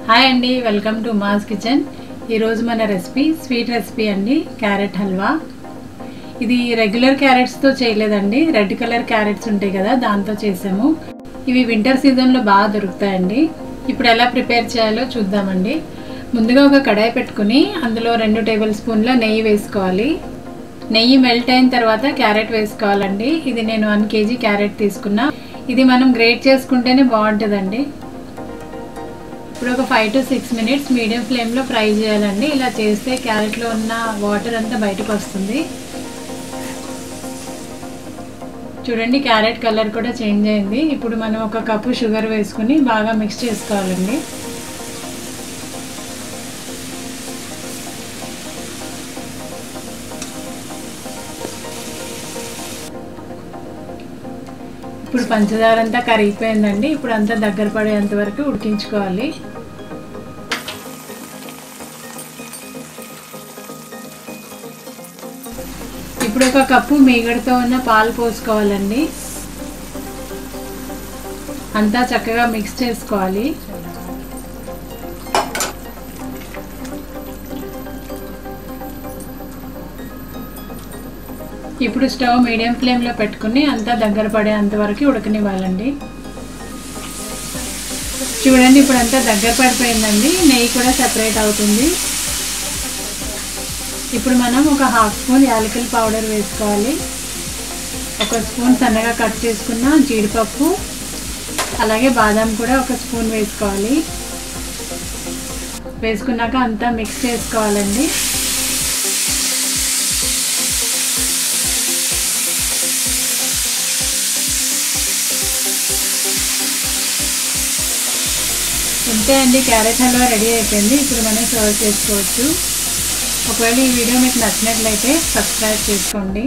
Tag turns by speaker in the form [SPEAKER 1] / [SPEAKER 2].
[SPEAKER 1] Hi అండి, welcome to mass kitchen. ఈరోజు మన రెసిపీ స్వీట్ రెసిపీ అండి, క్యారెట్ హల్వా. ఇది రెగ్యులర్ క్యారెట్స్తో చేయలేదండి, రెడ్ కలర్ క్యారెట్స్ ఉంటాయి కదా దాంతో చేసాము. ఇవి వింటర్ సీజన్లో బాగా దొరుకుతాయండి. ఇప్పుడు ఎలా ప్రిపేర్ చేయాలో చూద్దామండి. ముందుగా ఒక కడాయి పెట్టుకుని అందులో 2 టేబుల్ స్పూన్ల నెయ్యి వేసుకోవాలి. నెయ్యి మెల్ట్ అయిన తర్వాత క్యారెట్ వేసుకోవాలండి. ఇది నేను 1 kg క్యారెట్ తీసుకున్నా. ఇది మనం గ్రేట్ చేసుకుంటేనే బాగుంటుందండి. ఇప్పుడు ఒక 5 to 6 minutes మీడియం ఫ్లేమ్లో ఫ్రై చేయాలండి. ఇలా చేస్తే క్యారెట్లో ఉన్న వాటర్ అంతా బయటకు వస్తుంది. చూడండి, క్యారెట్ కలర్ కూడా చేంజ్ అయింది. ఇప్పుడు మనం 1 కప్పు షుగర్ వేసుకుని బాగా మిక్స్ చేసుకోవాలండి. ఇప్పుడు పంచదార అంతా కరిగిపోయిందండి. ఇప్పుడు అంతా దగ్గర పడేంత వరకు ఉడికించుకోవాలి. ఇప్పుడు 1 కప్పు మీగడతో ఉన్న పాలు పోసుకోవాలండి. అంతా చక్కగా మిక్స్ చేసుకోవాలి. ఇప్పుడు స్టవ్ మీడియం ఫ్లేమ్లో పెట్టుకుని అంతా దగ్గర పడేంత వరకు ఉడకనివ్వాలండి. చూడండి, ఇప్పుడు అంతా దగ్గర పడిపోయిందండి. నెయ్యి కూడా సెపరేట్ అవుతుంది. ఇప్పుడు మనం ఒక 1/2 స్పూన్ యాలకుల పౌడర్ వేసుకోవాలి. 1 స్పూన్ సన్నగా కట్ చేసుకున్న జీడిపప్పు, అలాగే బాదం కూడా 1 స్పూన్ వేసుకోవాలి. వేసుకున్నాక అంతా మిక్స్ చేసుకోవాలండి. అంతే అండి, క్యారెట్ హల్వా రెడీ అయిపోయింది. ఇప్పుడు మనం సర్వ్ చేసుకోవచ్చు. ఒకవేళ ఈ వీడియో మీకు నచ్చినట్లయితే సబ్స్క్రైబ్ చేసుకోండి.